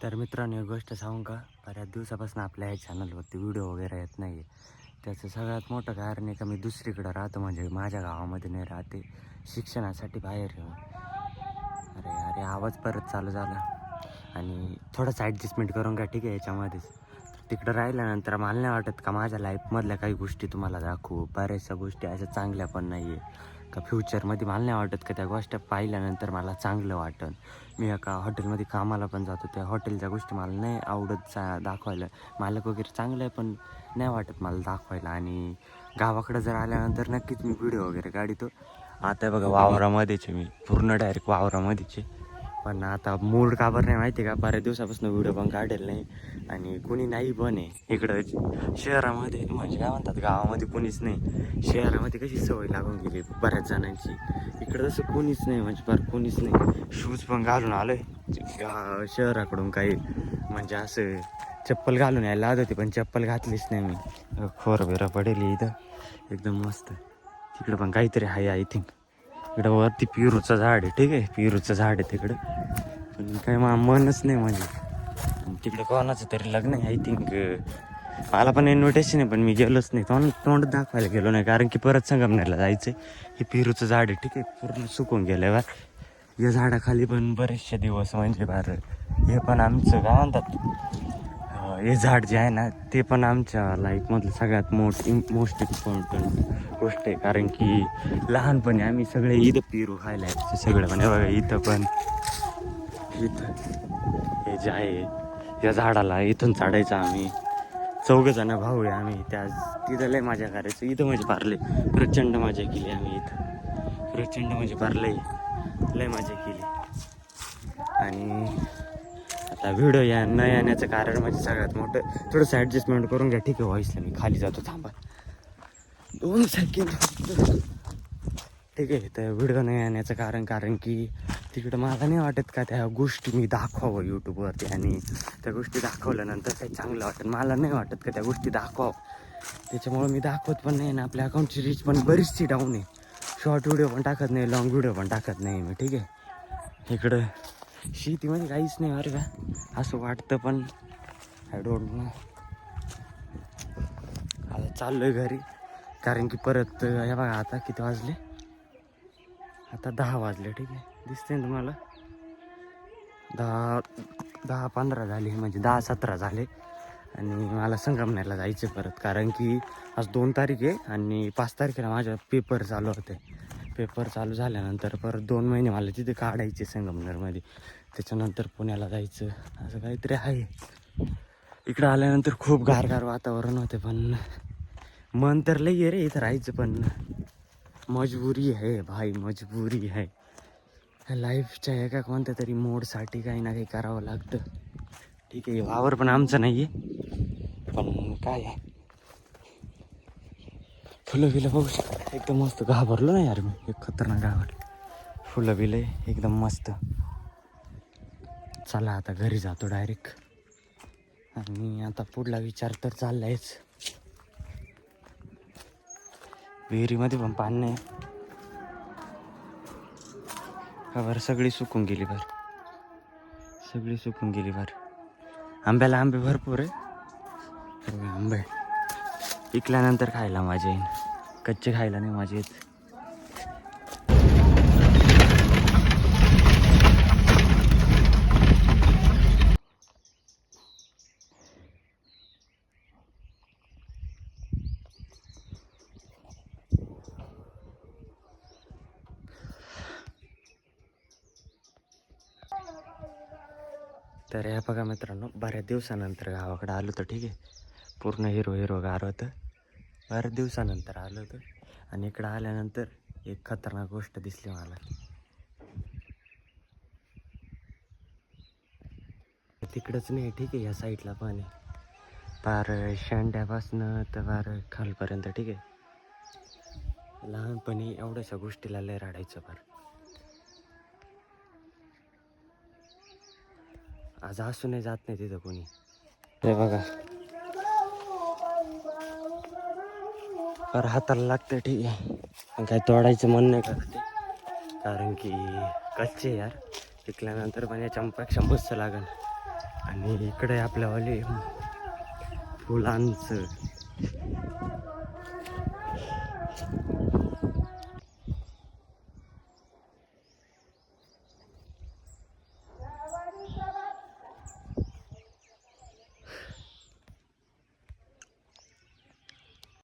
तर मित्रांनो, एक गोष्ट सांगू का? बऱ्याच दिवसापासून आपल्या या चॅनलवरती व्हिडिओ वगैरे येत नाही आहे. त्याचं सगळ्यात मोठं कारण आहे का, मी दुसरीकडं राहतो, म्हणजे माझ्या गावामध्ये नाही राहते, शिक्षणासाठी बाहेर येऊन. अरे अरे, आवाज परत चालू झाला. आणि थोडंसं ॲडजस्टमेंट करून घ्या, ठीक आहे, याच्यामध्येच. तिकडं राहिल्यानंतर मला नाही वाटत का माझ्या लाईफमधल्या काही गोष्टी तुम्हाला दाखवू. बऱ्याचशा गोष्टी अशा चांगल्या पण नाही आहे का फ्युचरमध्ये. मला नाही वाटत का त्या गोष्टी पाहिल्यानंतर मला चांगलं वाटेल. मी एका हॉटेलमध्ये कामाला पण जातो, त्या हॉटेलच्या गोष्टी मला नाही आवडत दाखवायला. मालक वगैरे चांगलं आहे, पण नाही वाटत मला दाखवायला. आणि गावाकडं जर आल्यानंतर नक्कीच मी व्हिडिओ वगैरे काढतो. आता बघा, वावरामध्येच मी पूर्ण डायरेक्ट वावरामध्येच. पण आता मूड का बरं नाही माहिती आहे का, बऱ्याच दिवसापासून व्हिडिओ पण काढेल नाही आणि कुणी नाही पण आहे इकडं शहरामध्ये. म्हणजे काय म्हणतात, गावामध्ये कुणीच नाही. शहरामध्ये कशी सवय लागून गेली बऱ्याच जणांची, इकडं तसं कुणीच नाही, म्हणजे फार कुणीच नाही. शूज पण घालून आलो आहे शहराकडून, काही म्हणजे असं चप्पल घालून यायला लागत होती, पण चप्पल घातलीच नाही मी. खोरबिरा पडेल इथं एकदम मस्त. तिकडं पण काहीतरी आहे आय थिंक. इकडं वरती पेरूचं झाड आहे, ठीक आहे, पेरूचं झाड आहे तिकडं, पण काही मनच नाही म्हणजे. तिकडं कोणाचं तरी लग्न आहे आय थिंक. मला पण इन्व्हिटेशन आहे, पण मी गेलोच नाही. तोंड दाखवायला गेलो नाही, कारण की परत संगमनेरला जायचं. हे पेरूचं झाड आहे, ठीक आहे, पूर्ण सुकून गेलं बा. या झाडाखाली पण बरेचसे दिवस, म्हणजे बार हे पण आमचं काय म्हणतात, हे झाड जे आहे ना, ते पण आमच्या लाईफमधलं सगळ्यात मोस्ट इम्पॉर्टंट गोष्ट आहे. कारण की लहानपणी आम्ही सगळे इथं पेरू खायला यायचे सगळं. पण बघा, इथं पण इथं हे जे आहे, या झाडाला इथून चढायचं आम्ही. 4 जण भाऊ आहे आम्ही. तिथं लय मजा करायचं. इथं म्हणजे पारले प्रचंड मजा केली आम्ही. इथं प्रचंड म्हणजे पारले लय मजा केली. आणि आता व्हिडिओ न येण्याचं कारण म्हणजे सगळ्यात मोठं, थोडंसं ॲडजस्टमेंट करून घ्या, ठीक आहे. व्हॉईसला मी खाली जातो, थांबा 2 सेकंड, ठीक आहे. तर व्हिडिओ न येण्याचं कारण की तिकडं मला नाही वाटत का त्या गोष्टी मी दाखवावं यूट्यूबवरती, आणि त्या गोष्टी दाखवल्यानंतर काही चांगलं वाटेल. मला नाही वाटत का त्या गोष्टी दाखवावं, त्याच्यामुळं मी दाखवत पण नाही. आणि आपल्या अकाउंटची रीच पण बरीचशी डाऊन आहे. शॉर्ट व्हिडिओ पण टाकत नाही, लॉंग व्हिडिओ पण टाकत नाही मी, ठीक आहे. इकडं शेतीमध्ये काहीच नाही बरं का, असं वाटतं, पण आय डोंट नो. आता चाललो आहे घरी, कारण की परत हे बघा, आता किती वाजले, आता 10 वाजले, ठीक आहे. दिसते ना तुम्हाला, 10-15 झाले, म्हणजे 10-17 झाले. आणि मला संगमनेरला जायचं परत, कारण की आज 2 तारीख आहे आणि 5 तारखेला माझ्या पेपर चालू होते. पेपर चालू झाल्यानंतर परत 2 महिने मला तिथे काढायचे संगमनेरमध्ये. त्याच्यानंतर पुण्याला जायचं, असं काहीतरी आहे. इकडं आल्यानंतर खूप गारगार वातावरण होते, पण मन तर लई आहे रे इथं राहायचं, पण मजबुरी आहे भाई, मजबुरी आहे. लाईफच्या एका कोणत्या तरी मोडसाठी काही ना काही करावं लागतं, ठीक आहे. वावर पण आमचं नाही आहे, पण काय आहे, फुलं बिलं बघू शकता एकदम मस्त. घाबरलो ना यार मी, एक खतरनाक घाबरलं. फुलं बिलं एकदम मस्त. चला आता घरी जातो डायरेक्ट. आणि आता पुढला विचार तर चाललायच, विहिरीमध्ये पण पाणी नाही का बरं, सगळी सुकून गेली बरं, सगळी सुकून गेली बरं. आंब्याला आंबे भरपूर आहे, आंबे पिकल्यानंतर खायला मजा येईल, कच्चे खायला नाही मजा येत. तर हे बघा मित्रांनो, बऱ्याच दिवसानंतर गावाकडे आलो तर, ठीक आहे. पूर्ण हिरवगार होतं. बऱ्याच दिवसानंतर आलो होतं, आणि इकडं आल्यानंतर एक खतरनाक गोष्ट दिसली मला. तिकडंच नाही, ठीक आहे, या साईडला पण आहे, पार शेंड्यापासनं तर पार खालपर्यंत, ठीक आहे. लहानपणी एवढ्याशा गोष्टीला लय रडायचं पार. आज असूनही जात नाही तिथं कोणी. हे बघा, पर हाताला लागतं, ठीक आहे, पण काय तोडायचं मन नाही करत ते, कारण की कच्चे यार, पिकल्यानंतर पण या चंपापेक्षा मस्त लागेल. आणि इकडे आपल्यावाले फुलांचं